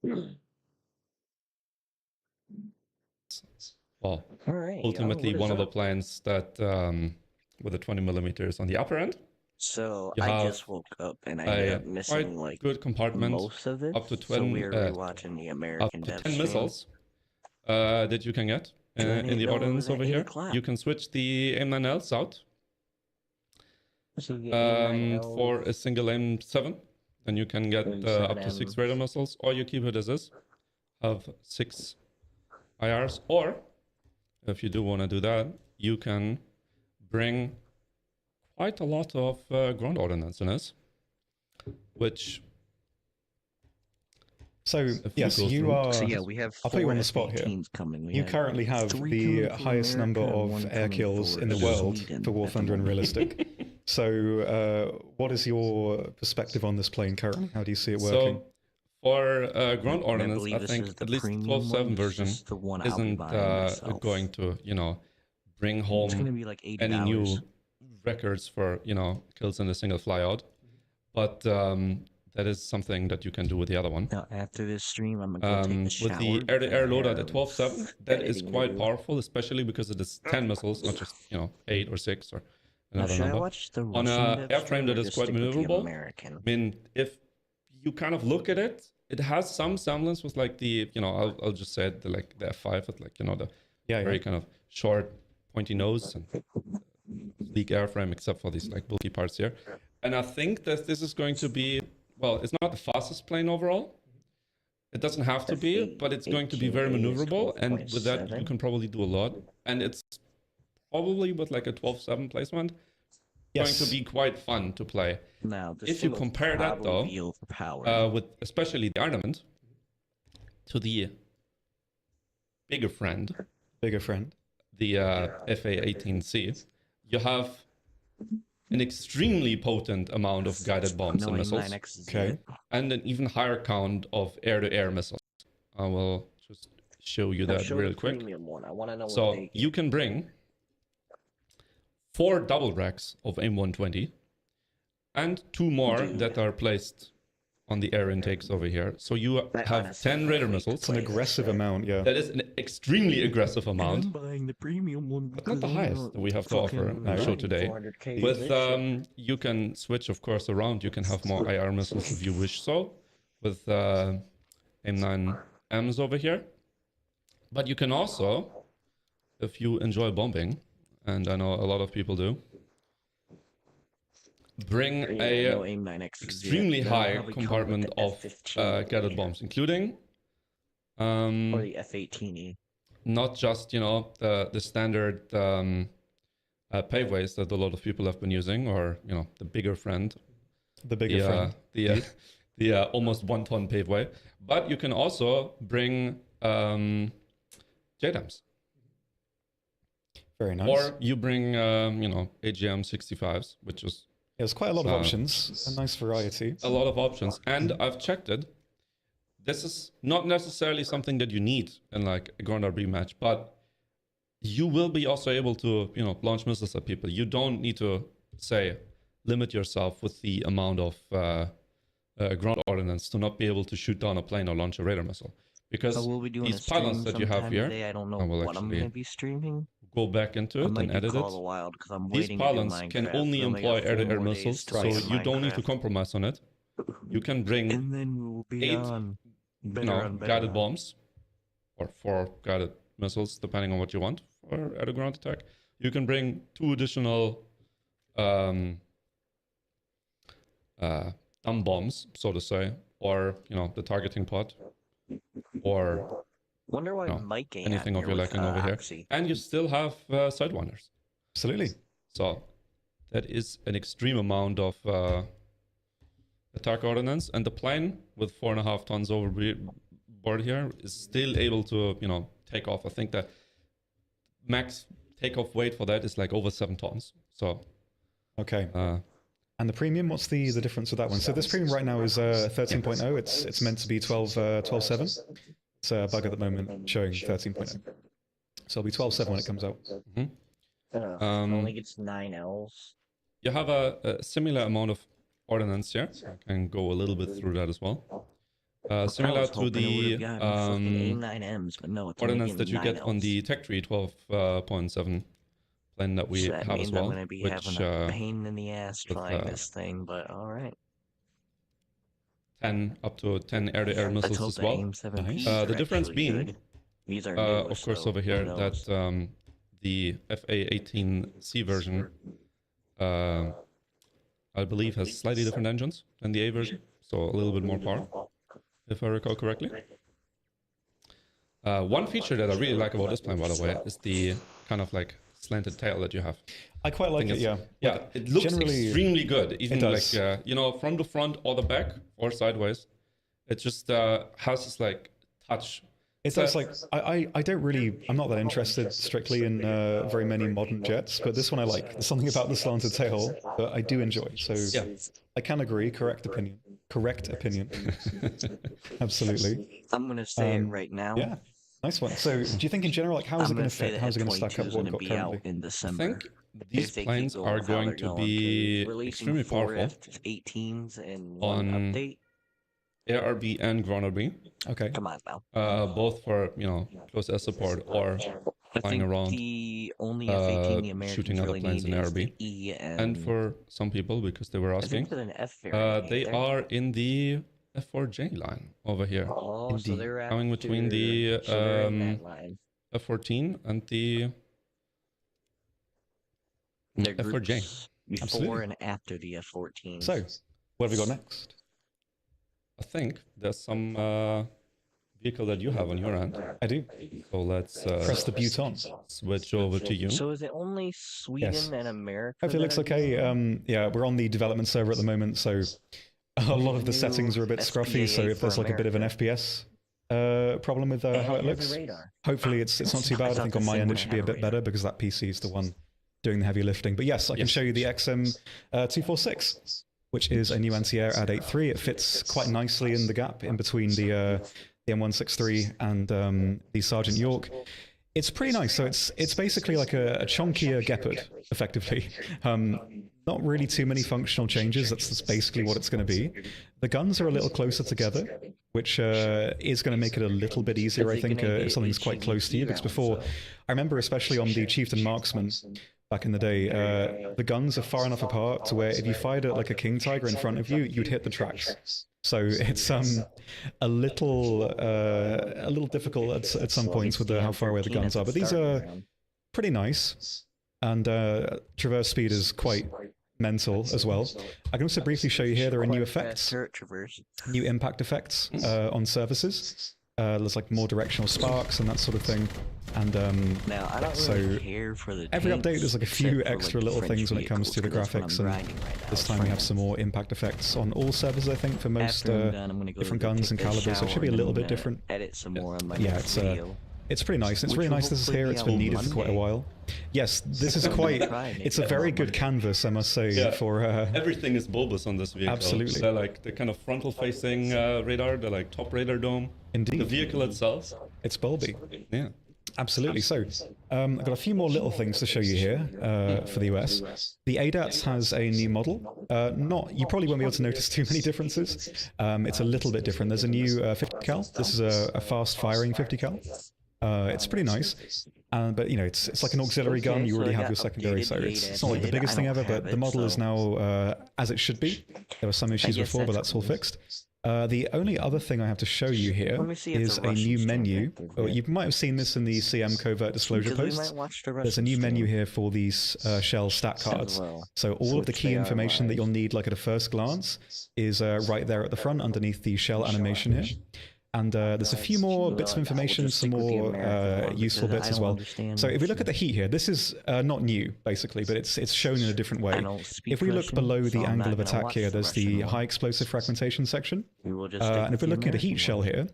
Well, All right. ultimately what is one of the up? plans that with the 20 millimeters on the upper end, So you I have just woke up and I ended a up quite missing like good compartment most of this. up to So we 20, were rewatching the up American to Dev 10 stream. missiles that you can get I in didn't the know it ordnance was at over 8 here. o'clock. You can switch the M9Ls out So you get M9Ls, for a single M7. Then you can get up to 6 radar missiles, or you keep it as is, have 6 IRs, or if you do want to do that, you can bring quite a lot of ground ordnance in this, which So yes, you through. are. So yeah, we have I'll put you four on the spot here. F-18s coming. You currently have three the coming from highest number America and of one air coming kills for in the world Sweden for at the Warthunder and moment. Realistic. So, what is your perspective on this plane currently? How do you see it working? So for ground I ordnance, believe I this think is the at least the premium 12.7 one. This is version just the one I'll be isn't buying myself. going to, bring It's home gonna be like $80. any new records for, kills in a single flyout. But that is something that you can do with the other one. Now after this stream, I'm gonna go take a shower. With the air-to-air because I loader at have 12.7, that is editing to quite do. powerful, especially because it is 10 missiles, not just, 8 or 6 or another Should I number. watch the On Russian an dev airframe stream or that is just quite stick with the maneuverable, American? I mean, if you kind of look at it, it has some semblance with like the, I'll just say it, the F5 with like, the very kind of short, pointy nose and sleek airframe, except for these like bulky parts here. And I think that this is going to be, well, it's not the fastest plane overall. It doesn't have to be, but it's going to be very maneuverable. And with that, you can probably do a lot. And it's probably with like a 12.7 placement, going to be quite fun to play. Now, if you compare that though, with especially the Armament to the bigger friend, the FA-18C, you have an extremely potent amount of guided bombs and missiles, and an even higher count of air-to-air missiles. I will just show you that real quick. So you can bring 4 double racks of M120 and 2 more that are placed on the air intakes over here. So you have 10 radar missiles. It's an aggressive amount, yeah. That is an extremely aggressive amount. I'm buying the premium one, but not the highest that we have to offer in the show today. With you can switch, of course, around. You can have more IR missiles if you wish so, with M9Ms over here. But you can also, if you enjoy bombing, and I know a lot of people do, bring a extremely high compartment of guided bombs, including or the F-18E. Not just the standard paveways that a lot of people have been using, or the bigger friend, the almost 1 ton paveway, but you can also bring JDAMs. Very nice. Or you bring AGM 65s, which is there's quite a lot of options, a nice variety. A lot of options, and I've checked it. This is not necessarily something that you need in like a Grand RB match, but you will be also able to, launch missiles at people. You don't need to limit yourself with the amount of ground ordnance to not be able to shoot down a plane or launch a radar missile. Because these pylons that you have here, I don't know what I'm going to be streaming. Go back into it and edit it. These pylons can only employ air-to-air missiles, so you don't need to compromise on it. You can bring 8 guided bombs, or 4 guided missiles, depending on what you want for at a ground attack. You can bring 2 additional dumb bombs, so to say, or the targeting pod, or anything of your liking over here, and you still have sidewinders. Absolutely. So that is an extreme amount of attack ordnance, and the plane with 4.5 tons overboard here is still able to take off. I think the max takeoff weight for that is like over 7 tons. So okay. And the premium, what's the difference with that one? So this premium right now is 13.0. It's meant to be 12.7. It's a bug at the moment showing 13.0. So it'll be 12.7 when it comes out. Only gets 9 Ls. You have a similar amount of ordnance here. I can go a little bit through that as well. similar to the A9Ms, but no, it's ordnance that you get on the Tech Tree 12.7 plan that we that have means as well. I'm gonna be having a pain in the ass trying this thing, but all right. 10 up to 10 air-to-air missiles as well. Nice. The difference being, these are of course, over here that the FA-18C version, I believe, has slightly different engines than the A version, so a little bit more power, if I recall correctly. One feature that I really like about this plane, by the way, is the kind of like slanted tail that you have. I quite like it, yeah. Yeah, it looks extremely good, even like, you know, from the front or the back or sideways. It just has this like touch. It does, like, I don't really, I'm not that interested strictly in very many modern jets, but this one I like. There's something about the slanted tail that I do enjoy, so yeah. I can agree, correct opinion. Correct opinion. Absolutely. I'm going to say it right now. Yeah, nice one. So do you think in general, like, how is it going to fit? How is it going to stack up what we've got currently? In I think these planes are going to be extremely powerful 18s and on update. ARB and ground RB. Okay. Come on now. Both for, you know, close air support or flying around, the only F-18 the Americans shooting other really planes in need is ARB. the E And for some people, because they were asking, they are in the F4J line over here. Oh, so they're coming between the F14 and the F4J. Before Absolutely. and after the F-14. So, what have we got next? I think there's some vehicle that you have on your end. I do. So let's Press the button. switch over to you. So is it only Sweden and America? Hopefully it looks okay. Yeah, we're on the development server at the moment, so a lot of the settings are a bit scruffy, so if there's like a bit of an FPS problem with how it looks, hopefully it's not too bad. I think on my end it should be a bit better because that PC is the one doing the heavy lifting. But yes, I can show you the XM246, which is a new anti-air at 8.3. It fits quite nicely in the gap in between the M163 and the Sergeant York. It's pretty nice. So it's basically like a chunkier Gepard, effectively. Not really too many functional changes. That's basically what it's going to be. The guns are a little closer together, which is going to make it a little bit easier, I think, if something's quite close to you. Because before, I remember especially on the Chieftain Marksman, back in the day, the guns are far enough apart to where if you fired at like a King Tiger in front of you, you'd hit the tracks. So it's a little difficult at some points with how far away the guns are. But these are pretty nice, and traverse speed is quite mental as well. I can also briefly show you here there are new effects, new impact effects on surfaces. There's like more directional sparks and that sort of thing. And now, I don't really care for the every update there's like a few extra little things when it comes to the graphics, and this time we have some more impact effects on all servers, I think, for most different guns and calibers, so it should be a little bit different. Edit some more on my it's pretty nice. It's really nice this is here. It's been needed for quite a while. Yes, this is quite... It's a very good canvas, I must say, for... Everything is bulbous on this vehicle. Absolutely. They're like the kind of frontal-facing radar, the like top radar dome. Indeed. The vehicle itself. It's bulby. Yeah. Absolutely. So, I've got a few more little things to show you here for the US. The ADATS has a new model. You probably won't be able to notice too many differences. It's a little bit different. There's a new 50 cal. This is a fast-firing 50 cal. It's pretty nice, but you know, it's like an auxiliary gun. You already have your secondary, so it's not like the biggest thing ever, but the model is now as it should be. There were some issues before, but that's all fixed. The only other thing I have to show you here is a new menu. You might have seen this in the CM covert disclosure posts. There's a new menu here for these shell stat cards. So all of the key information that you'll need, like at a first glance, is right there at the front underneath the shell animation here. And there's a few more bits of information, some more useful bits as well. So if we look at the heat here, this is not new, basically, but it's shown in a different way. If we look below the angle of attack here, there's the high explosive fragmentation section. And if we're looking at a heat shell here,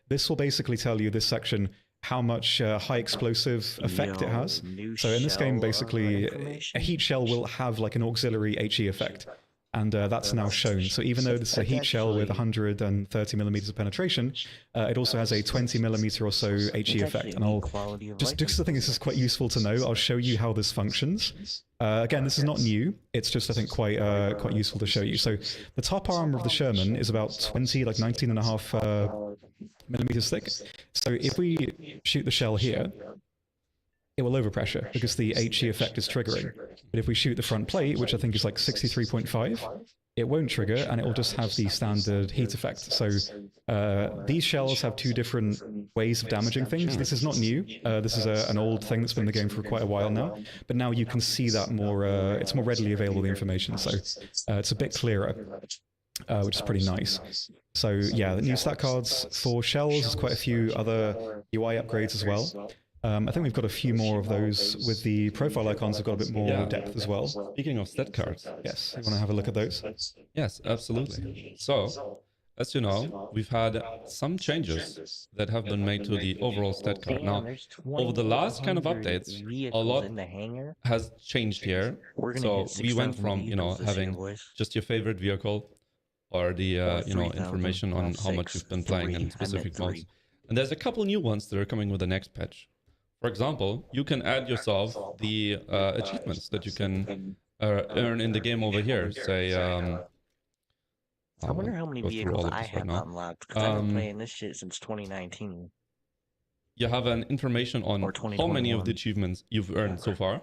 this will basically tell you, this section, how much high explosive effect it has. So in this game, basically, a heat shell will have like an auxiliary HE effect. and that's now shown. So even though this is a heat shell with 130 millimeters of penetration, it also has a 20 millimeter or so HE effect. And I'll just because I think this is quite useful to know, I'll show you how this functions. Again, this is not new. It's just, I think, quite useful to show you. So the top armor of the Sherman is about 20, like 19.5 millimeters thick. So if we shoot the shell here, it will overpressure because the HE effect is triggering. But if we shoot the front plate, which I think is like 63.5, it won't trigger and it will just have the standard heat effect. So these shells have two different ways of damaging things. This is not new. This is an old thing that's been in the game for quite a while now. But now you can see that more, it's more readily available, the information. So it's a bit clearer, which is pretty nice. So yeah, the new stat cards for shells, there's quite a few other UI upgrades as well. I think we've got a few more of those with the profile icons. Have got a bit more depth as well. Speaking of stat cards, yes, you want to have a look at those? Yes, absolutely. So, as you know, we've had some changes that have been made to the overall stat card. Now, over the last kind of updates, a lot has changed here. So we went from, you know, having just your favorite vehicle or the, you know, information on how much you've been playing in specific modes. And there's a couple new ones that are coming with the next patch. For example, you can add yourself the achievements that you can earn in the game over here. Say, I wonder how many vehicles I have unlocked, because I've been playing this shit since 2019. You have an information on how many of the achievements you've earned so far.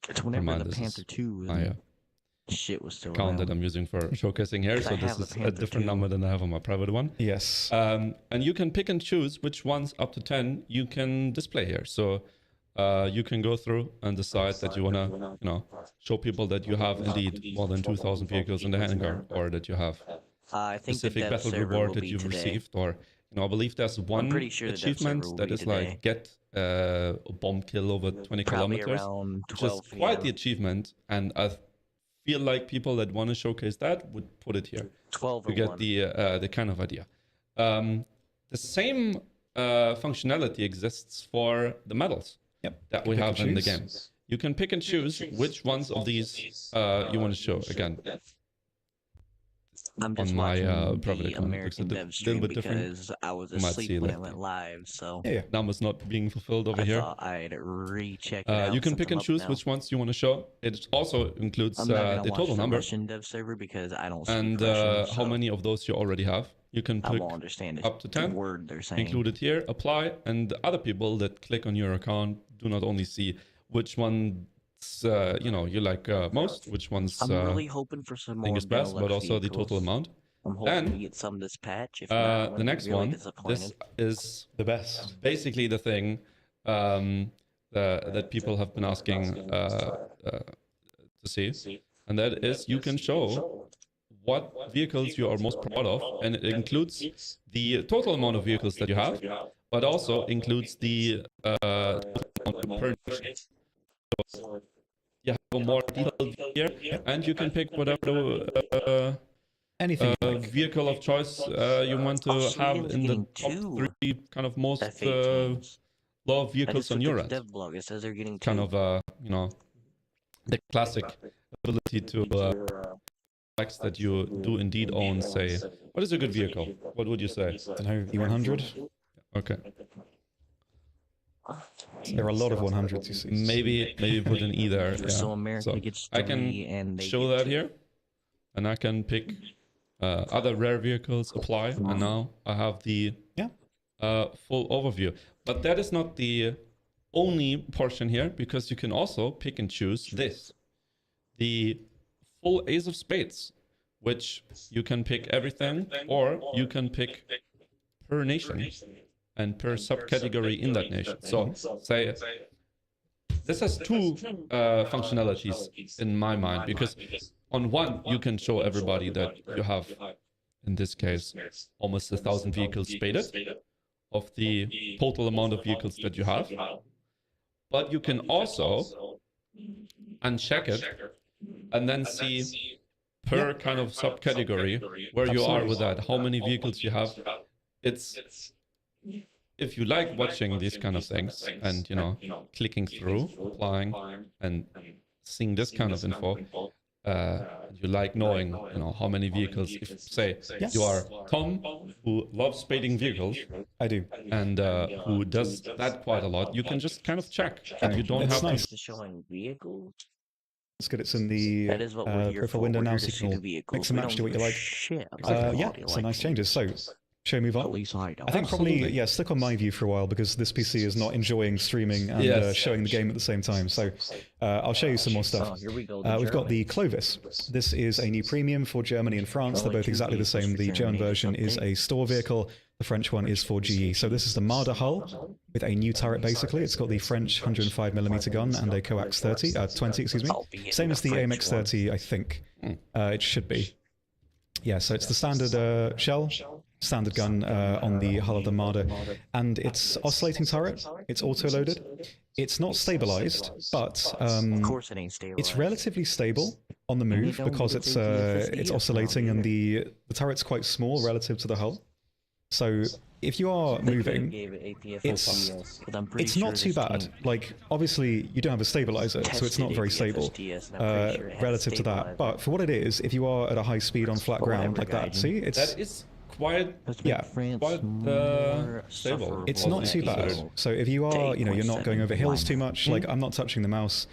It's whenever the Panther 2 shit was still account that I'm using for showcasing here, so this is a different number than I have on my private one. Yes. And you can pick and choose which ones up to 10 you can display here. So you can go through and decide that you want to, you know, show people that you have indeed more than 2,000 vehicles in the hangar, or that you have specific battle reward that you've received, or, you know, I believe there's one achievement that is like get a bomb kill over 20 kilometers, which is quite the achievement, and I feel like people that want to showcase that would put it here 12 to get the kind of idea. The same functionality exists for the medals that we have in the game. You can pick and choose which ones of these you want to show. Again, I'm just on my private the account, American Dev stream because I was asleep when it went live, so numbers not being fulfilled over here. I'd recheck it out. You can pick and choose which ones you want to show. It also includes the total number Russian dev server because I don't and Russian, how many of those you already have. You can pick up to 10, word they're saying. included here, apply, and other people that click on your account do not only see which one you know, you like most, which ones I'm really hoping for some more is best, but also the total amount. I'm hoping to get some this patch. If not, the next one, this is the best. Basically the thing that people have been asking to see, and that is you can show what vehicles you are most proud of, and it includes the total amount of vehicles that you have, but also includes the per So you have a more detailed view here, and you can pick whatever anything vehicle of choice you want to have in the top 3 kind of most loved vehicles on your end. It says they're getting kind of you know, the classic ability to flex that you do indeed own. Say, what is a good vehicle? What would you say? I don't know, E100. Okay. There are a lot of 100s, you see. Maybe put an E there. Yeah. So America gets 3 I can and they show that here, and I can pick other rare vehicles, apply, and now I have the full overview. But that is not the only portion here, because you can also pick and choose this, the full Ace of Spades, which you can pick everything, or you can pick per nation and per subcategory in that nation. So say this has 2 functionalities in my mind, because on one you can show everybody that you have, in this case, almost 1,000 vehicles spaded of the total amount of vehicles that you have, but you can also uncheck it and then see per kind of subcategory where you are with that, how many vehicles you have. It's, if you like watching these kind of things and, you know, clicking through, applying, and seeing this kind of info, you like knowing, you know, how many vehicles. If say you are Tom, who loves spading vehicles, I do, and who does that quite a lot, you can just kind of check, and you don't have nice. to showing vehicles. It's good. It's in the That is what we're here profile for. window We're now, here so to you see can the all vehicles. mix and We match, don't do what you give a like. shit about Yeah, quality so like nice changes. So, shall we move on? I think probably, yeah, stick on my view for a while because this PC is not enjoying streaming and showing the game at the same time. So I'll show you some more stuff. Oh, here we go. We've got the Clovis. This is a new premium for Germany and France. They're both exactly the same. The German version is a store vehicle. The French one is for GE. So this is the Marder hull with a new turret, basically. It's got the French 105mm gun and a coax 20, excuse me. Same as the AMX 30, I think. It should be. Yeah, so it's the standard shell, standard gun on the hull of the Marder, and it's oscillating turret. It's auto-loaded. It's not stabilized, but of course it ain't stabilized. it's relatively stable on the move because it's oscillating, and the turret's quite small relative to the hull. So if you are moving, it's not too bad. Like, obviously, you don't have a stabilizer, so it's not very stable relative to that. But for what it is, if you are at a high speed on flat ground like that, see, it's... That is quite, quite stable. It's not too bad. So if you are, you know, you're not going over hills too much, like, I'm not touching the mouse,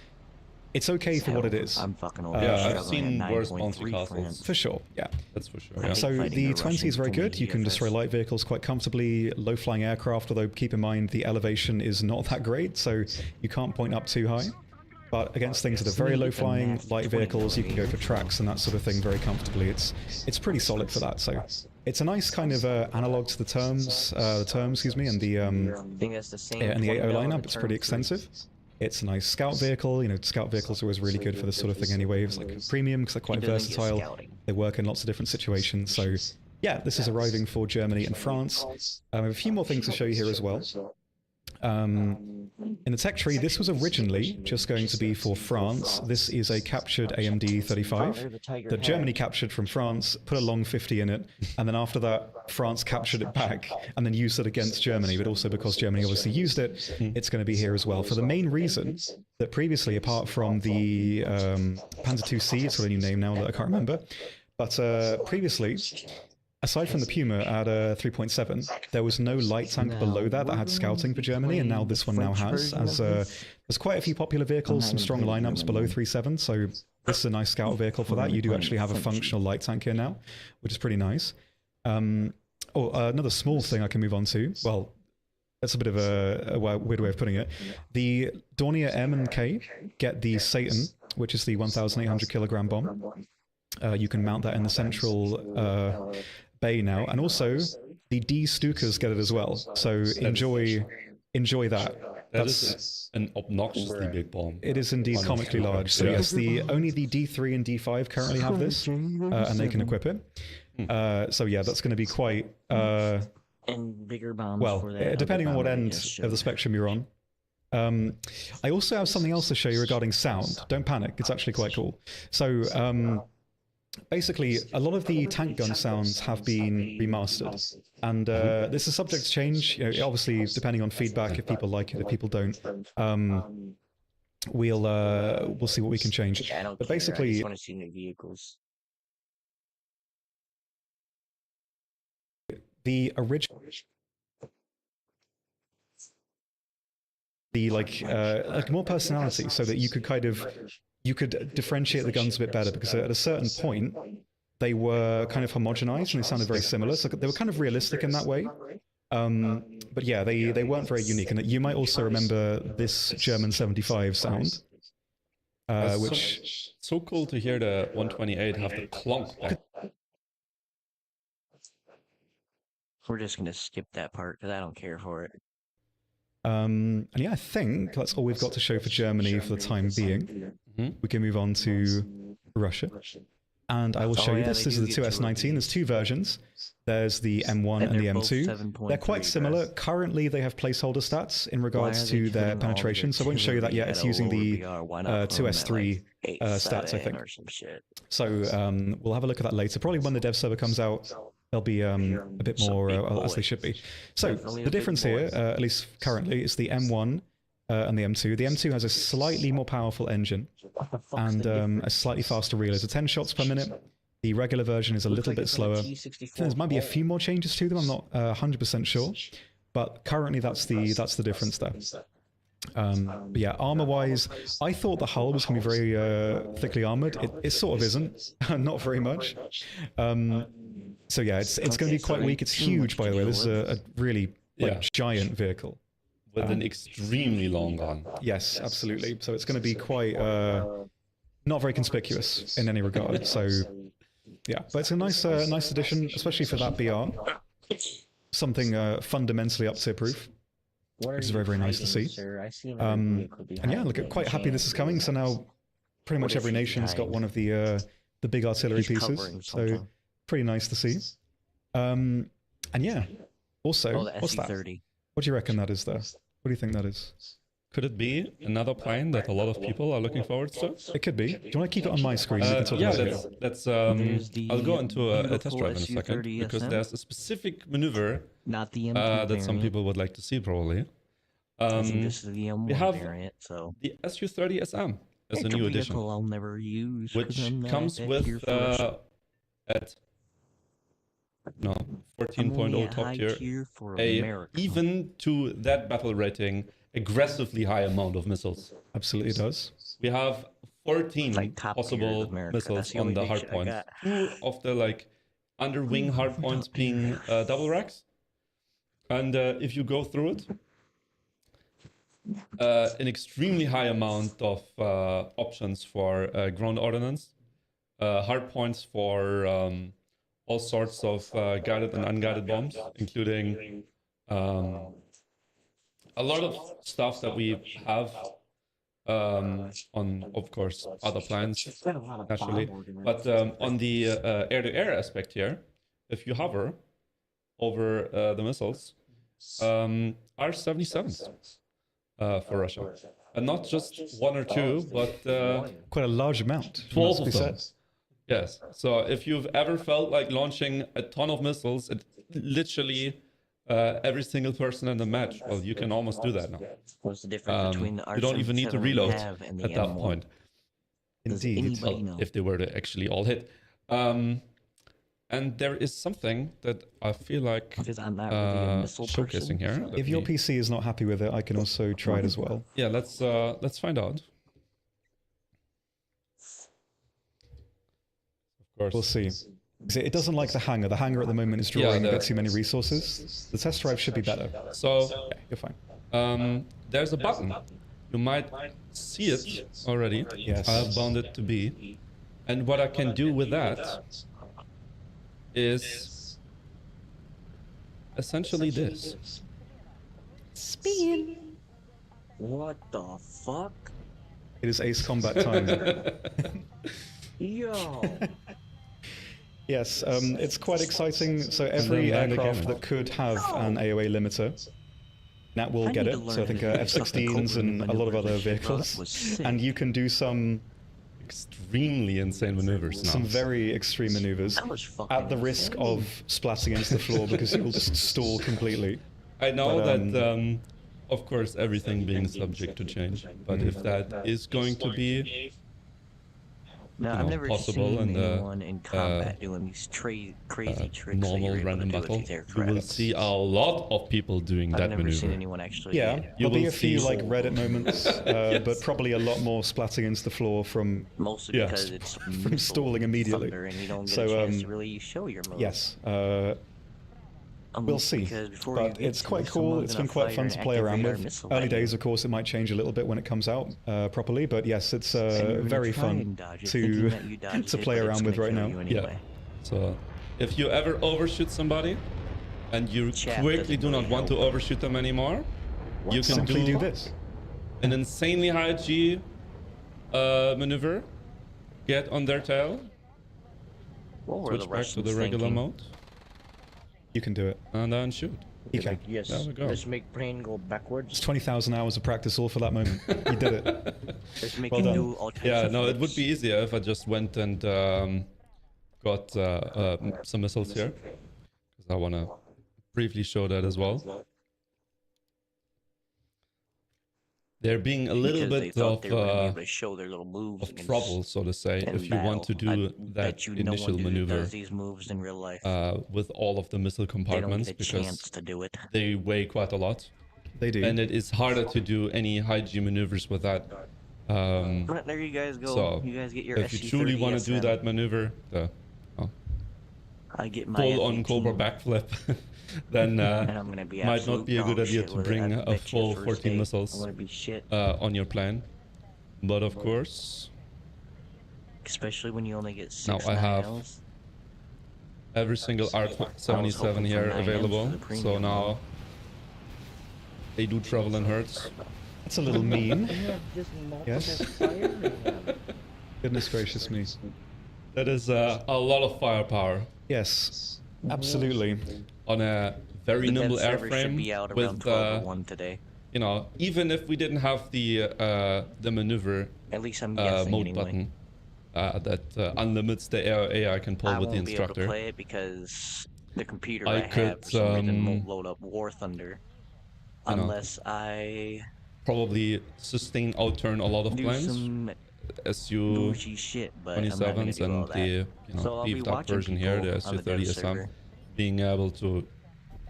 it's okay for what it is. I'm fucking old. Yeah, I've seen worse bouncy castles. For sure, yeah. That's for sure. Yeah. So the 20 is very good. You can destroy light vehicles quite comfortably, low-flying aircraft, although keep in mind the elevation is not that great, so you can't point up too high. But against things that are very low-flying, light vehicles, you can go for tracks and that sort of thing very comfortably. It's pretty solid for that. So it's a nice kind of analog to the terms, excuse me, and the and the 8.0 lineup. It's pretty extensive. It's a nice scout vehicle. You know, scout vehicles are always really good for this sort of thing anyway. It's like premium because they're quite versatile. They work in lots of different situations. So yeah, this is arriving for Germany and France. I have a few more things to show you here as well. In the tech tree, this was originally just going to be for France. This is a captured AMD 35 that Germany captured from France, put a long 50 in it, and then after that, France captured it back and then used it against Germany, but also because Germany obviously used it, it's going to be here as well. For the main reason that previously, apart from the Panzer II-C, it's got a new name now that I can't remember, but previously, aside from the Puma at 3.7, there was no light tank below that had scouting for Germany, and now this one now has. As there's quite a few popular vehicles, some strong lineups below 3.7, so this is a nice scout vehicle for that. You do actually have a functional light tank here now, which is pretty nice. Another small thing I can move on to, well, that's a bit of a weird way of putting it. The Dornier M and K get the Satan, which is the 1,800 kilogram bomb. You can mount that in the central bay now, and also the D Stukers get it as well. So enjoy that. That's an obnoxiously big bomb. It is indeed comically large. So yes, only the D3 and D5 currently have this, and they can equip it. So yeah, that's going to be quite and bigger bombs. Well, depending on what end of the spectrum you're on. I also have something else to show you regarding sound. Don't panic; it's actually quite cool. So. Basically, a lot of the tank gun sounds have been remastered, and this is subject to change. You know, obviously, depending on feedback, if people like it, if people don't, we'll see what we can change. Yeah, but basically, I just want to see new vehicles. The original, like more personality, so that you could kind of. You could differentiate the guns a bit better because at a certain point they were kind of homogenized and they sounded very similar. So they were kind of realistic in that way. But yeah, they weren't very unique. And you might also remember this German 75 sound, which so cool to hear the 128 have the clunk back. We're just gonna skip that part because I don't care for it. And yeah, I think that's all we've got to show for Germany for the time being. We can move on to Russia. And I will show you this. This is the 2S19. There's two versions. There's the M1 and the M2. They're quite similar. Currently, they have placeholder stats in regards to their penetration. So I won't show you that yet. It's using the 2S3 stats, I think. So we'll have a look at that later. Probably when the dev server comes out, they'll be a bit more as they should be. So the difference here, at least currently, is the M1 and the M2. The M2 has a slightly more powerful engine and a slightly faster reel. It's a 10 shots per minute. The regular version is a little bit slower. There might be a few more changes to them. I'm not 100% sure, but currently that's the difference there. But yeah, armor-wise, I thought the hull was going to be very thickly armored. It sort of isn't, not very much. So yeah, it's going to be quite weak. It's huge, by the way. This is a really giant vehicle. With an extremely long gun. Yes, absolutely. So it's going to be quite not very conspicuous in any regard. So yeah, but it's a nice addition, especially for that BR. Something fundamentally up-tier proof. Which is very, very nice to see. And yeah, look, quite happy this is coming. So now pretty much every nation's got one of the big artillery pieces. So pretty nice to see. And yeah, also, what's that? What do you reckon that is there? What do you think that is? Could it be another plane that a lot of people are looking forward to? It could be. Do you want to keep it on my screen? Yeah, that's I'll go into a test drive in a second, because there's a specific maneuver that some people would like to see, probably. This is the M1 we have variant, so the Su-30 SM as a new addition, I'll never use, which comes with at 14.0 top tier, even to that battle rating, aggressively high amount of missiles. Absolutely does. We have 14 possible missiles on the hardpoints. 2 of the underwing hardpoints being double racks. And if you go through it, an extremely high amount of options for ground ordnance, hardpoints for all sorts of guided and unguided bombs, including a lot of stuff that we have on, of course, other planes, naturally. But on the air-to-air aspect here, if you hover over the missiles, are 77s for Russia. And not just 1 or 2, but quite a large amount. 12 of them. Yes. So if you've ever felt like launching a ton of missiles, literally every single person in the match, well, you can almost do that now. What's the difference between the R77 you don't even need to reload and the at that point. Indeed. If they were to actually all hit. And there is something that I feel like showcasing here. If your PC is not happy with it, I can also try it as well. Yeah, let's find out. Of course. We'll see. It doesn't like the hangar. The hangar at the moment is drawing a bit too many resources. The test drive should be better. So yeah, you're fine. There's a button. You might see it already. Yes. I have bound it to be. And what I can do with that is essentially this. Spin. What the fuck? It is ace combat time. Yo. Yes, it's quite exciting. So every aircraft that could have an AOA limiter, that will get it. So I think F-16s and a lot of other vehicles. And you can do some extremely insane maneuvers now. Some very extreme maneuvers at the risk of splatting into the floor because you will just stall completely. I know that, of course, everything being subject to change. But if that is going to be I've never possible seen anyone in combat doing these crazy tricks. Normal random battle, you will see a lot of people doing that maneuver. I've never seen anyone actually. Yeah, there'll be a few like Reddit moments, but probably a lot more splatting into the floor from mostly because it's from stalling immediately. And you don't get a chance to really show your moves. Yes. We'll see, but it's quite cool. It's been quite fun to play around with. Early days, of course, it might change a little bit when it comes out properly, but yes, it's very fun to play around with right now. Yeah. So, if you ever overshoot somebody, and you quickly do not want to overshoot them anymore, you can do this. An insanely high G maneuver, get on their tail, switch back to the regular mode. You can do it. And then shoot. You can. Yes. There we go. Let's make plane go backwards. It's 20,000 hours of practice all for that moment. You did it. Let's make well do all yeah, no, it would be easier if I just went and got some missiles here. Because I want to briefly show that as well. they're being a little because they bit thought they were going to be of able to show their little moves against trouble, so to say, in if you want to battle. do I that bet you no initial one maneuver does these moves in real life. with all of the missile They don't compartments, get a because chance to do it. they weigh quite a lot. They do. And it is harder to do any high G maneuvers with that. But there you guys go. So, You guys get your if you truly want to do that maneuver, the I get my full-on F-18, Cobra backflip, then and I'm gonna be might not absolute be a good dog idea shit to with it. bring I a bet you full first 14 day I'm missiles gonna be shit. on your plane. But of course, Especially when you only get 6 now I have 9Ls. every single R77 here for 9Ms available. for the So premium. now they do travel in hertz. That's a little mean. Just Yes. Goodness gracious me. That is a lot of firepower Yes, absolutely. on a very nimble airframe be out around with 12:01 today. you know, even if we didn't have the maneuver At least I'm guessing mode anyway. button that unlimits the AI I can pull I with the won't be able to instructor, play it because the computer I I have could, for some reason won't load up Warthunder you know, unless I probably sustain outturn a lot of do planes, some SU bougie shit. But I'm not gonna 27s do all and that. the, you know, So I'll be beefed up watching version here, the people on the dev SU30 SM, server, being able to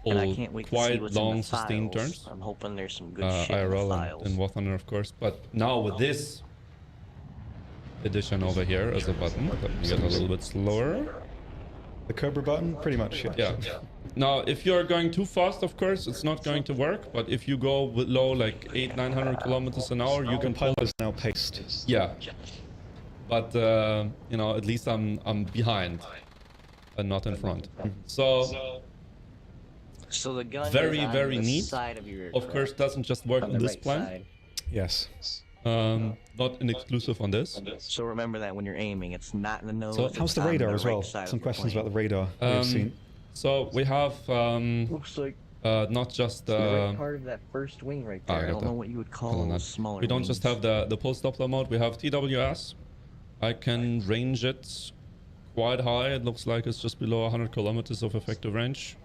and I pull can't wait to see quite what's in long the sustained files. turns, I'm hoping there's some good shit in the IRL files. and Warthunder, of course. But now with this addition over here as a button, let me get a little bit slower. The Cobra button, pretty much. Yeah. Now, if you're going too fast, of course, it's not going to work. But if you go with low, like 800-900 kilometers an hour, you can pull. Pilot is now paced. Yeah. But you know, at least I'm behind and not in front. So So the gun very, is on very the neat. side of your of course, doesn't just work on on the this right plan. side. Yes. Not an exclusive on this. So remember that when you're aiming, it's not in the nose. So- it's How's the on radar as right well? side of Some your questions plane. about the radar we've seen. So we have Looks like not just the right part of that first wing right I there. I got don't that. know what you would Hold call on those that. smaller we don't just wings. have the pulse Doppler mode. We have TWS. I can range it quite high. It looks like it's just below 100 kilometers of effective range,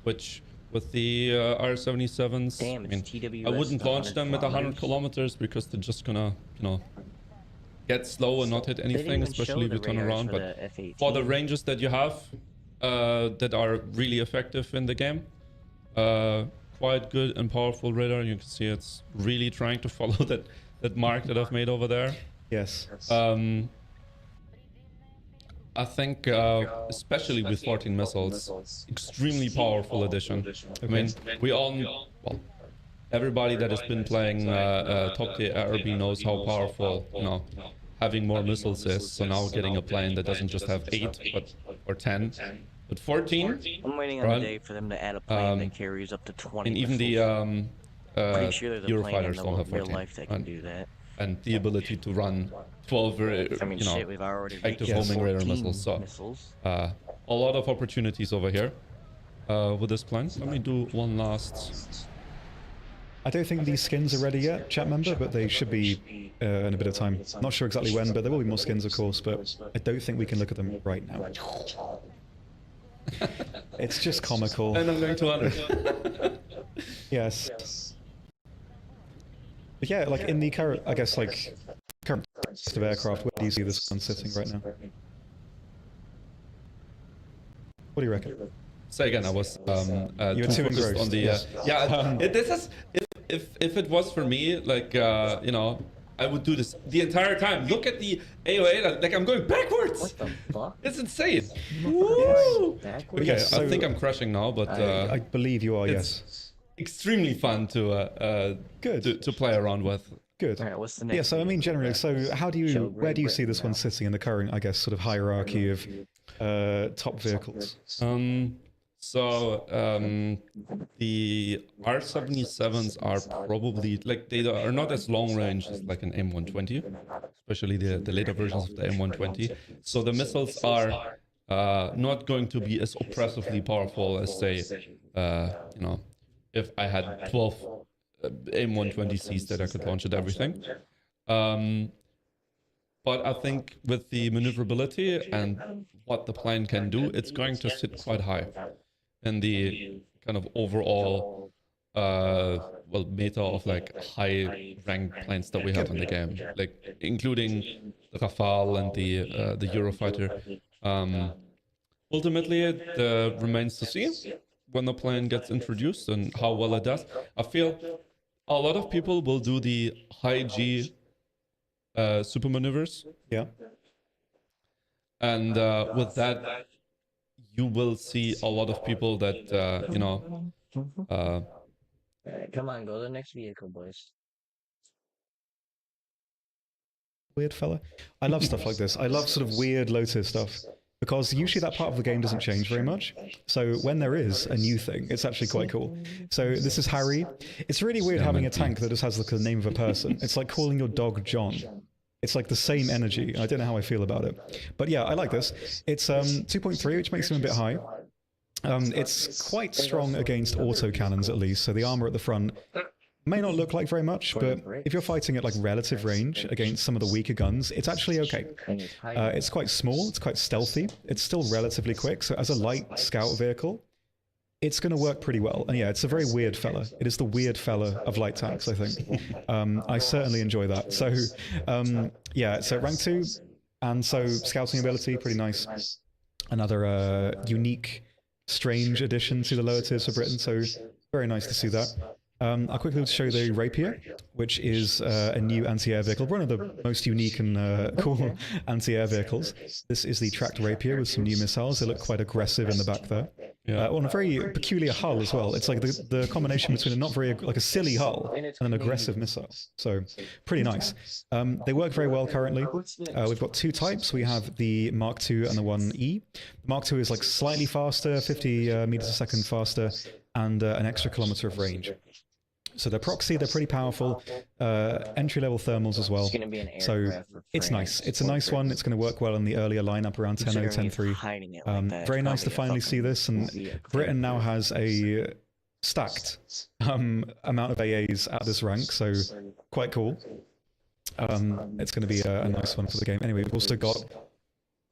which with the R77s, Damn, I mean, it's TWS I wouldn't launch 100 them at 100 kilometers. kilometers because they're just gonna, you know, get slow and not hit They didn't anything, even especially if show you the turn radars around. for But the F-18. for the ranges that you have that are really effective in the game, quite good and powerful radar. You can see it's really trying to follow that mark that I've made over there. Yes. I think, especially with 14 missiles, extremely powerful addition. I mean, we all, well, everybody that has been playing top tier RB knows how powerful, you know, having more missiles is. So now getting a plane that doesn't just have 8 or 10, but 14, I'm waiting on right? the day for them to add a plane that carries up to 20 and even missiles. the Pretty sure there's a plane in Eurofighters the don't have real 14, life that can right? do that. And the ability to run 12, I mean, you know, shit, we've already active reached homing radar 14 missiles. So missiles. a lot of opportunities over here with this plan. Let me do one last. I don't think these skins are ready yet, chat member, but they should be in a bit of time. Not sure exactly when, but there will be more skins, of course, but I don't think we can look at them right now. It's just comical. And I'm going to 100. Yes. But yeah, like in the current, I guess, like, current list of aircraft, where do you see this one sitting right now? What do you reckon? Say again, I was You were too focused engrossed, on the yes. this is if it was for me, like you know, I would do this the entire time. Look at the AOA, like I'm going backwards. What the fuck? It's insane. Woo! Backwards? Okay, Yes, I so- think I'm crushing now, but I believe you are, it's yes. extremely fun to Good. to play around with. Good. Alright, what's the next? Yeah, so I mean, generally, so how do you, Show where do you Great see this Britain one now. sitting in the current, I guess, sort of hierarchy of top vehicles? So the R77s are probably like they are not as long range as like an M120, especially the later versions of the M120. So the missiles are not going to be as oppressively powerful as say, you know, if I had 12 M120Cs that I could launch at everything. But I think with the maneuverability and what the plane can do, it's going to sit quite high in the kind of overall well, meta of like high ranked planes that we have in the game, like including the Rafale and the Eurofighter. Ultimately, it remains to see when the plane gets introduced and how well it does. I feel a lot of people will do the high G super maneuvers. Yeah. And with that, you will see a lot of people that, you know... Alright, come on, go to the next vehicle, boys. Weird fella. I love stuff like this. I love sort of weird Lotus stuff. Because usually that part of the game doesn't change very much. So when there is a new thing, it's actually quite cool. So this is Harry. It's really weird having a tank that just has like the name of a person. It's like calling your dog John. It's like the same energy. I don't know how I feel about it. But yeah, I like this. It's 2.3, which makes him a bit high. It's quite strong against autocannons at least. So the armor at the front may not look like very much, but if you're fighting at like relative range against some of the weaker guns, it's actually okay. It's quite small, it's quite stealthy, it's still relatively quick, so as a light scout vehicle, it's going to work pretty well. And yeah, it's a very weird fella. It is the weird fella of light tanks, I think. I certainly enjoy that. So yeah, so rank 2, and so scouting ability, pretty nice. Another unique, strange addition to the lower tiers for Britain, so very nice to see that. I'll quickly show you the Rapier, which is a new anti-air vehicle, one of the most unique and cool anti-air vehicles. This is the tracked Rapier with some new missiles. They look quite aggressive in the back there. Yeah. On a very peculiar hull as well. It's like the combination between a not very, like a silly hull and an aggressive missile. So pretty nice. They work very well currently. We've got 2 types. We have the Mark II and the 1E. Mark II is like slightly faster, 50 meters a second faster, and an extra kilometer of range. So they're proxy, they're pretty powerful, entry-level thermals as well. So it's nice. It's a nice one. It's going to work well in the earlier lineup around 10.0, 10.3. Very nice to finally see this, and Britain now has a stacked amount of AAs at this rank, so quite cool. It's going to be a nice one for the game. Anyway, we've also got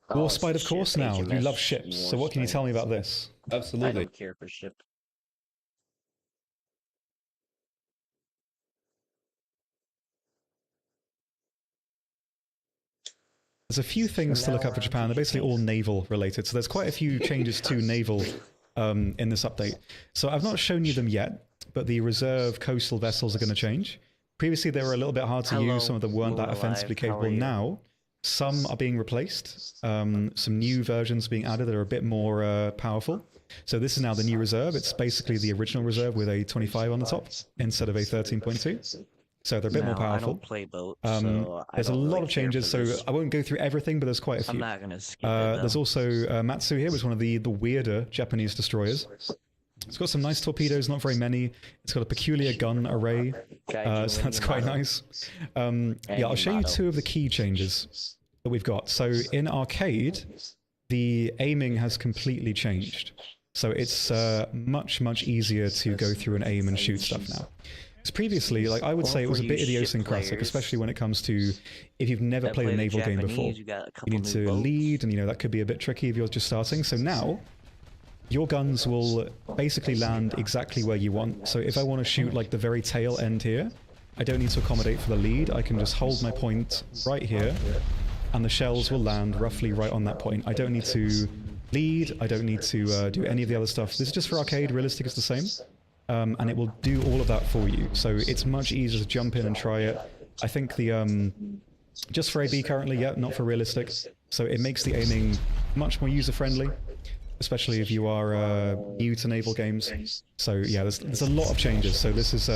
Warspite, of course, now. You love ships, so what can you tell me about this? Absolutely. I don't care for ship. There's a few things to look up for Japan. They're basically all naval related. So there's quite a few changes to naval in this update. So I've not shown you them yet, but the reserve coastal vessels are going to change. Previously, they were a little bit hard to use. Some of them weren't that offensively capable. Now, some are being replaced. Some new versions being added that are a bit more powerful. So this is now the new reserve. It's basically the original reserve with a 25 on the top instead of a 13.2. So they're a bit more powerful. I don't play boats, so there's a lot of changes, so I won't go through everything, but there's quite a few. I'm not going to skip it, there's also Matsu here, which is one of the weirder Japanese destroyers. It's got some nice torpedoes, not very many. It's got a peculiar gun array, so that's quite nice. Yeah, I'll show you 2 of the key changes that we've got. So in arcade, the aiming has completely changed. So it's much, much easier to go through and aim and shoot stuff now. Because previously, like I would say, it was a bit idiosyncratic, especially when it comes to if you've never played a naval game before. You need to lead, and that could be a bit tricky if you're just starting. So now, your guns will basically land exactly where you want. So if I want to shoot like the very tail end here, I don't need to accommodate for the lead. I can just hold my point right here, and the shells will land roughly right on that point. I don't need to lead. I don't need to do any of the other stuff. This is just for arcade. Realistic is the same. And it will do all of that for you. So it's much easier to jump in and try it. I think the just for AB currently, yeah, not for realistic. So it makes the aiming much more user-friendly, especially if you are new to naval games. So yeah, there's a lot of changes. So this is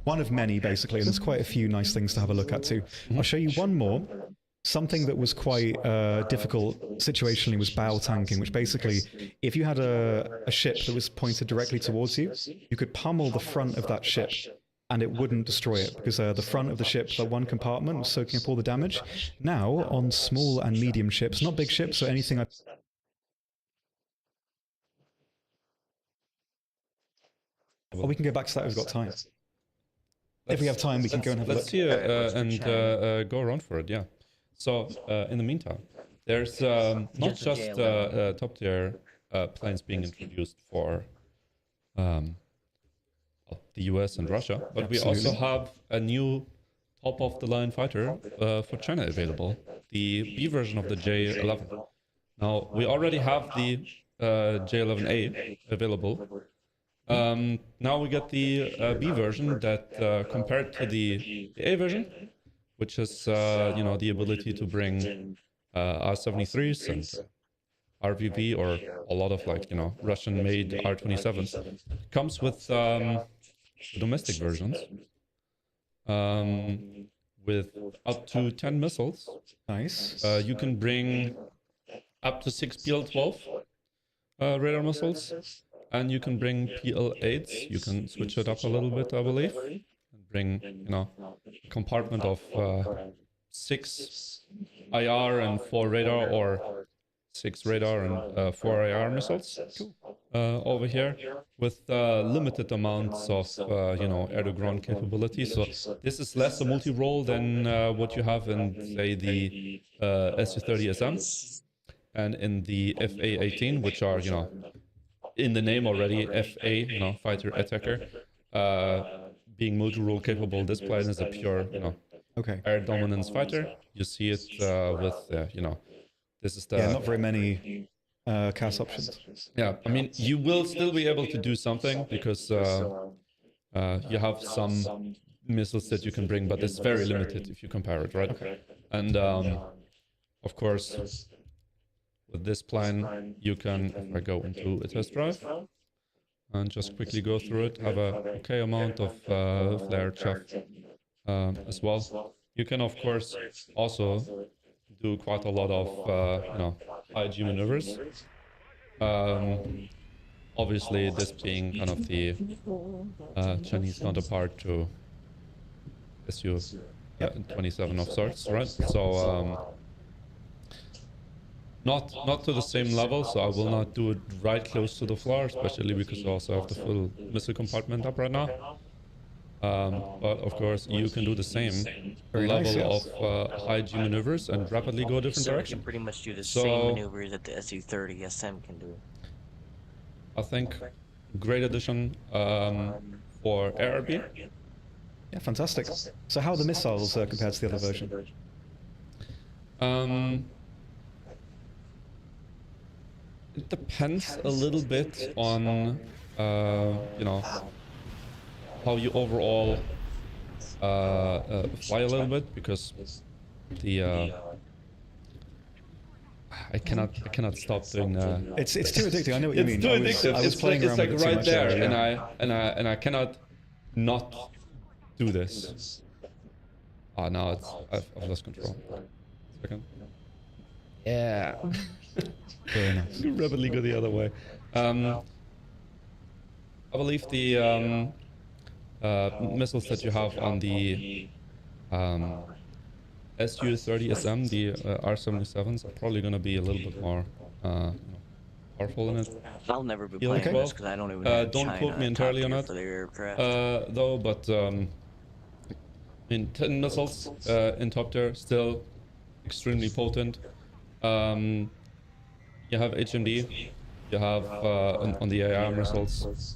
one of many, basically, and there's quite a few nice things to have a look at too. I'll show you one more. Something that was quite difficult situationally was bow tanking, which basically, if you had a ship that was pointed directly towards you, you could pummel the front of that ship and it wouldn't destroy it, because the front of the ship, the one compartment, was soaking up all the damage. Now, on small and medium ships, not big ships or anything... Well, we can go back to that if we've got time. If we have time, we can go and have a look. Let's see and go around for it, yeah. So, in the meantime, there's not just top-tier planes being introduced for the US and Russia, but we also have a new top-of-the-line fighter for China available, the B version of the J11. Now, we already have the J11A available. Now we get the B version that, compared to the A version, which is, the ability to bring R73s and RVV or a lot of Russian-made R27s, comes with domestic versions with up to 10 missiles. Nice. You can bring up to 6 PL-12 radar missiles, and you can bring PL-8s. You can switch it up a little bit, I believe, and bring a compartment of 6 IR and 4 radar, or 6 radar and 4 IR missiles over here, with limited amounts of air-to-ground capability. So this is less a multi-role than what you have in, say, the Su-30SM and in the FA-18, which are in the name already, FA, fighter attacker, being multi-role capable. This plane is a pure air dominance fighter. You see it with this is the not very many CAS options. Yeah, I mean, you will still be able to do something because you have some missiles that you can bring, but it's very limited if you compare it, right? Okay. And of course, with this plan, you can, if I go into a test drive and just quickly go through it, have a okay amount of flare chaff as well. You can, of course, also do quite a lot of IG maneuvers. Obviously, this being kind of the Chinese counterpart to Su-27 of sorts, right? So not to the same level. So I will not do it right close to the floor, especially because I also have the full missile compartment up right now. But of course, you can do the same level of high G maneuvers and rapidly go a different direction. You can pretty much do the same maneuvers that the Su-30SM can do. I think great addition for ARB. Yeah, fantastic. So how are the missiles compared to the other version? It depends a little bit on how you overall fly a little bit, because the I cannot stop doing it's too addicting. I know what you mean. It's too addictive. I was playing around with it right too much there, earlier. and I cannot not do this. Ah, now I've lost control. Second. Yeah. Very nice. Rapidly go the other way. I believe the missiles that you have on the Su-30SM, the R77s, are probably going to be a little bit more powerful in it. I'll never be playing this because I don't even know. Don't quote me entirely on it, though, but I mean, 10 missiles in top tier, still extremely potent. You have HMD, you have on the AI missiles,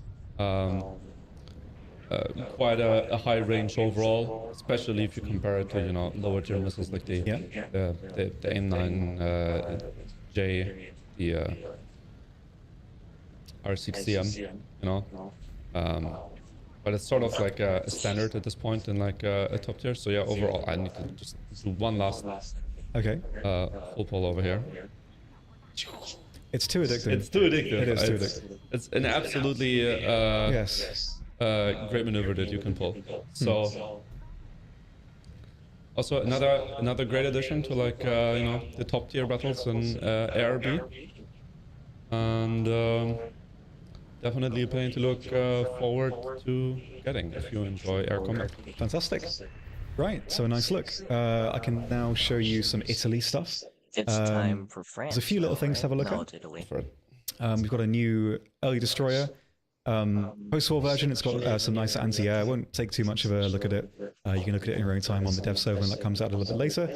quite a high range overall, especially if you compare it to lower tier missiles like the AIM-9J, the R6CM, but it's sort of like a standard at this point in like a top tier. So yeah, overall I need to just do one last full pull over here. It's too addictive. It's too addictive. It is too addictive. It's an absolutely great maneuver that you can pull. So also another great addition to like the top tier battles in ARB, and definitely a plane to look forward to getting if you enjoy air combat. Fantastic. Right, so a nice look. I can now show you some Italy stuff. It's time for France. There's a few little things to have a look no, at. It's Italy. We've got a new early destroyer, Post-war version, it's got some nice anti-air. I won't take too much of a look at it. You can look at it in your own time on the dev server, and that comes out a little bit later.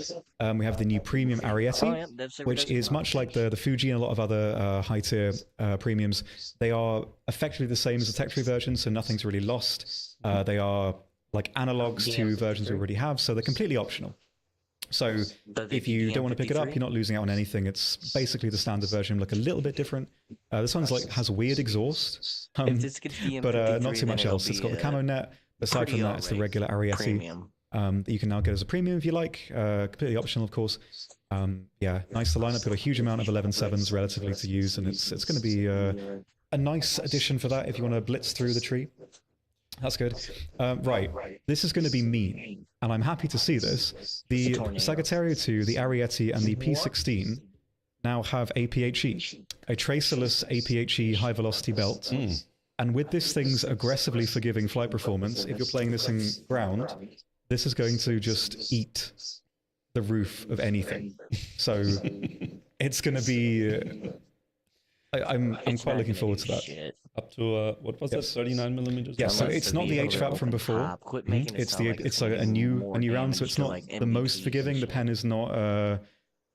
We have the new premium Arietti, which is much like the Fuji and a lot of other high-tier premiums. They are effectively the same as the tech tree version, so nothing's really lost. They are like analogs to versions we already have, so they're completely optional. So if you don't want to pick it up, you're not losing out on anything. It's basically the standard version, look a little bit different. This one's like has weird exost, but not too much else. It's got the camo net. Aside from that, it's the regular Arietti that you can now get as a premium if you like. Completely optional, of course. Yeah, nice to line up. Got a huge amount of 11.7s relatively to use, and it's going to be a nice addition for that if you want to blitz through the tree. That's good. Right, this is going to be mean, and I'm happy to see this. The Sagittario 2, the Arietti, and the P16 now have APHE, a tracerless APHE high-velocity belt. And with this thing's aggressively forgiving flight performance, if you're playing this in ground, this is going to just eat the roof of anything. So it's going to be... I'm quite looking forward to that. Up to what was that? 39 millimeters. Yeah, so it's not the HVAP from before. It's like a new round, so it's not the most forgiving. The pen is not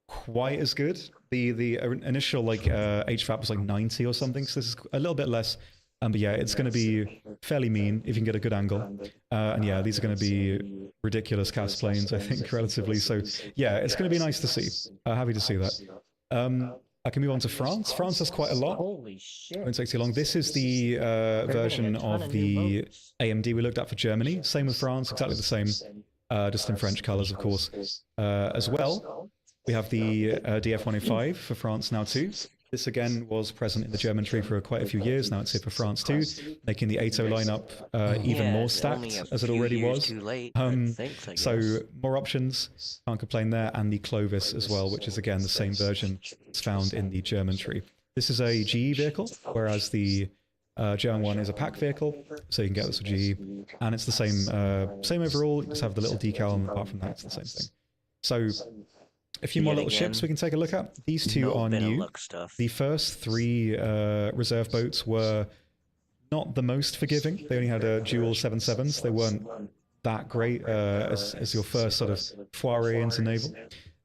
quite as good. The initial like HVAP was like 90 or something, so this is a little bit less. But yeah, it's going to be fairly mean if you can get a good angle. And yeah, these are going to be ridiculous cast planes, I think, relatively. So yeah, it's going to be nice to see. Happy to see that. I can move on to France. France has quite a lot. Holy shit. Won't take too long. This is the version of the AMD we looked at for Germany. Same with France, exactly the same, just in French colors, of course. As well, we have the DF105 for France now too. This again was present in the German tree for quite a few years. Now it's here for France too, making the ATO lineup even more stacked as it already was. So more options, can't complain there, and the Clovis as well, which is again the same version that's found in the German tree. This is a GE vehicle, whereas the German one is a pack vehicle, so you can get this with GE, and it's the same overall. You just have the little decal, and apart from that, it's the same thing. So a few more little ships we can take a look at. These two are new. The first three reserve boats were not the most forgiving. They only had a dual 7.7s. They weren't that great as your first sort of foray into naval.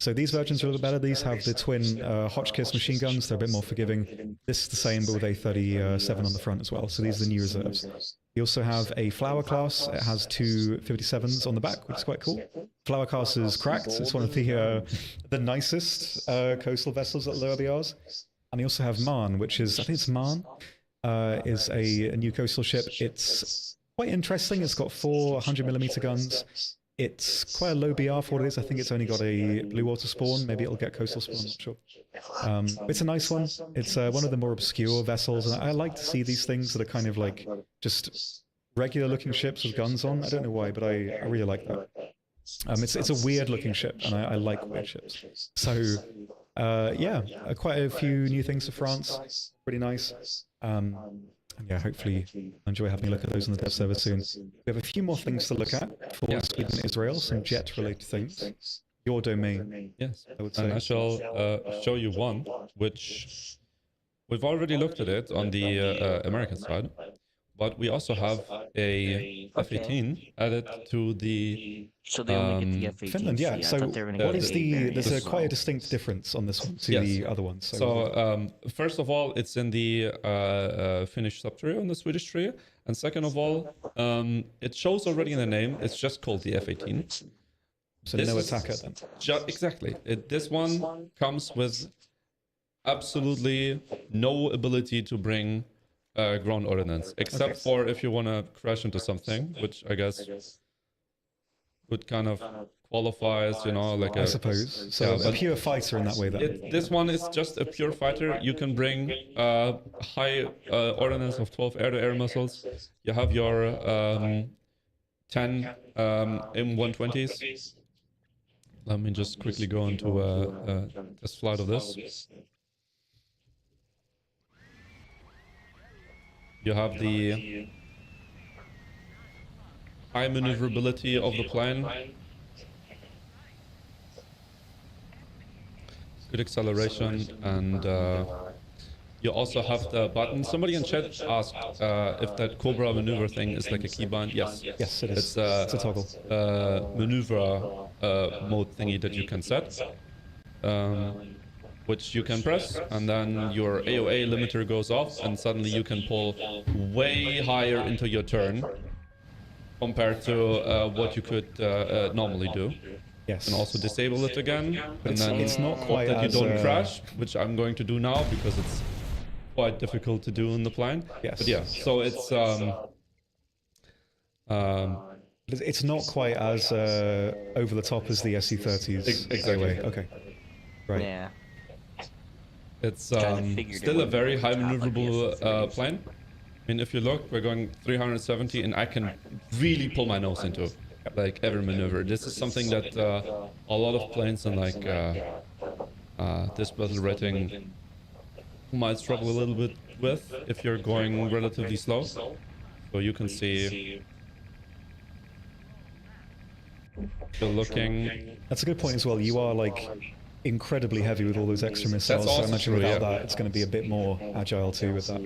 So these versions are a little better. These have the twin Hotchkiss machine guns. They're a bit more forgiving. This is the same, but with a 37 on the front as well. So these are the new reserves. You also have a Flower class. It has two 57s on the back, which is quite cool. Flower class is cracked. It's one of the nicest coastal vessels at low RBRs. And you also have Marne, which is, I think it's Marne, is a new coastal ship. It's quite interesting. It's got 400mm guns. It's quite a low BR for what it is. I think it's only got a blue water spawn. Maybe it'll get coastal spawn, I'm not sure. It's a nice one. It's one of the more obscure vessels. And I like to see these things that are kind of like just regular looking ships with guns on. I don't know why, but I really like that. It's a weird looking ship, and I like weird ships. So yeah, quite a few new things for France. Pretty nice. And yeah, hopefully enjoy having a look at those on the dev server soon. We have a few more things to look at for Sweden and Israel, some jet-related things. Your domain. Yes, I would say. And I shall show you one, which we've already looked at it on the American side, but we also have a F-18 added to the So they only get the F-18. Finland, yeah. So what is there's quite a distinct difference on this one to the other ones. So first of all, it's in the Finnish subtree on the Swedish tree. And second of all, it shows already in the name, it's just called the F-18. So no attacker then? Exactly. This one comes with absolutely no ability to bring ground ordnance, except for if you want to crash into something, which I guess would kind of qualify as, you know, like I suppose. So a pure fighter in that way then. This one is just a pure fighter. You can bring high ordnance of 12 air-to-air missiles. You have your 10 M120s. Let me just quickly go into a test flight of this. You have the high maneuverability of the plane, good acceleration, and you also have the button. Somebody in chat asked if that Cobra maneuver thing is like a keybind. Yes. Yes, it is. It's a toggle. Maneuver mode thingy that you can set, which you can press, and then your AOA limiter goes off, and suddenly you can pull way higher into your turn compared to what you could normally do. Yes. You can also disable it again, and then it's not quite hope that you as, don't crash, which I'm going to do now because it's quite difficult to do in the plane. Yes. But yeah, so it's it's not quite as over the top as the SC30s. Exactly. Okay. Right. Yeah. It's still a very high maneuverable plane. I mean, if you look, we're going 370, and I can really pull my nose into like every maneuver. This is something that a lot of planes in like this battle rating might struggle a little bit with if you're going relatively slow. So you can see you're looking. That's a good point as well. You are like incredibly heavy with all those extra missiles. So I imagine without that, it's going to be a bit more agile too with that.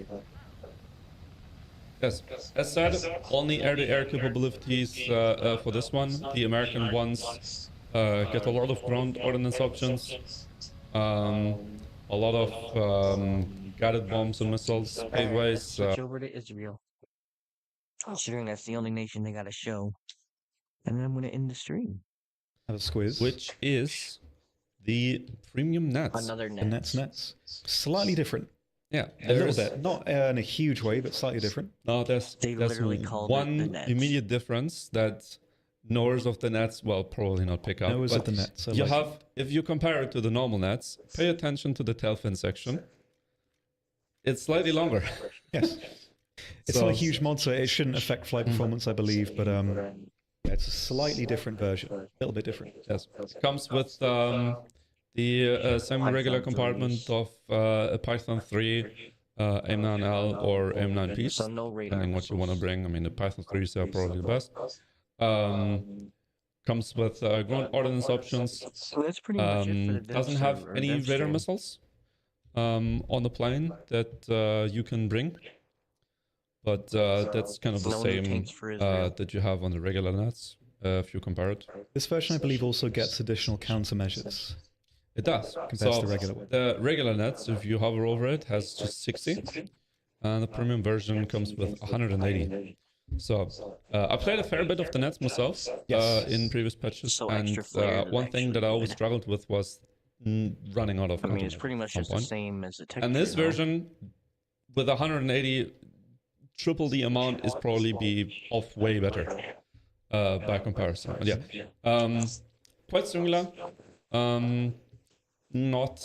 Yes, as said, only air-to-air capabilities for this one. The American ones get a lot of ground ordnance options, a lot of guided bombs and missiles, gateways. Switch over to Israel. Considering that's the only nation they got to show. And then I'm going to end the stream. Have a squiz. Which is the premium nets. Another net. The nets. Slightly different. Yeah, a little bit. Not in a huge way, but slightly different. No, there's one immediate difference that knowers of the nets, well, probably not pick up. Knowers of the nets. You have, if you compare it to the normal nets, pay attention to the tail fin section. It's slightly longer. Yes. It's not a huge mod, so it shouldn't affect flight performance, I believe, but yeah, it's a slightly different version. A little bit different. Yes. It comes with the semi-regular compartment of a Python 3, AIM-9L or AIM-9P, So no radar depending what you want to bring. I mean, the Python 3s are probably the best. Comes with ground ordnance options. So that's pretty much it for the dev Doesn't have server, any dev radar stream. missiles on the plane that you can bring. But that's kind of the No new same tanks for Israel. that you have on the regular nets, if you compare it. This version, I believe, also gets additional countermeasures. It does. Compared to the regular one. The regular nets, if you hover over it, has just 60. And the premium version comes with 180. So, I played a fair bit of the nets myself in previous patches. So and extra flair one thing that I always struggled with was running out of I mean, it's countermeasures pretty much at just some the point. same as the tech. And this version, with 180, triple the amount is probably be off way better by comparison. But yeah, quite similar. Not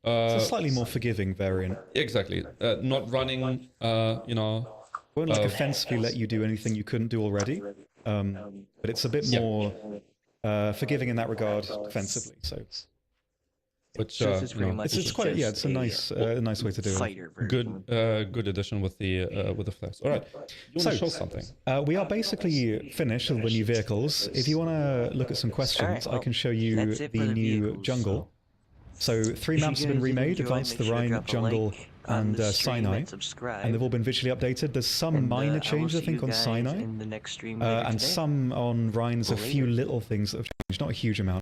It's a slightly more forgiving variant. exactly. Not running. You know, Won't like offensively let you do anything you couldn't do already. But it's a bit more forgiving in that regard defensively. So which So this is pretty much it's quite it's a nice way to do it. fighter version. good addition with the flares. All right, you want to show something? We are basically finished with the new vehicles. If you want to look at some questions, Alright, I can show you that's it for the the new vehicles. jungle. So 3 If you maps have been guys did remade: enjoy, Advanced make the sure to Rhine, drop a Jungle, like on and the stream Sinai. and subscribe. And they've all been visually updated. There's some And, minor I will changes, I see think, you on guys Sinai, in the next stream later and today. some on Rhine. There's a few Later. little things that have changed, not a huge amount.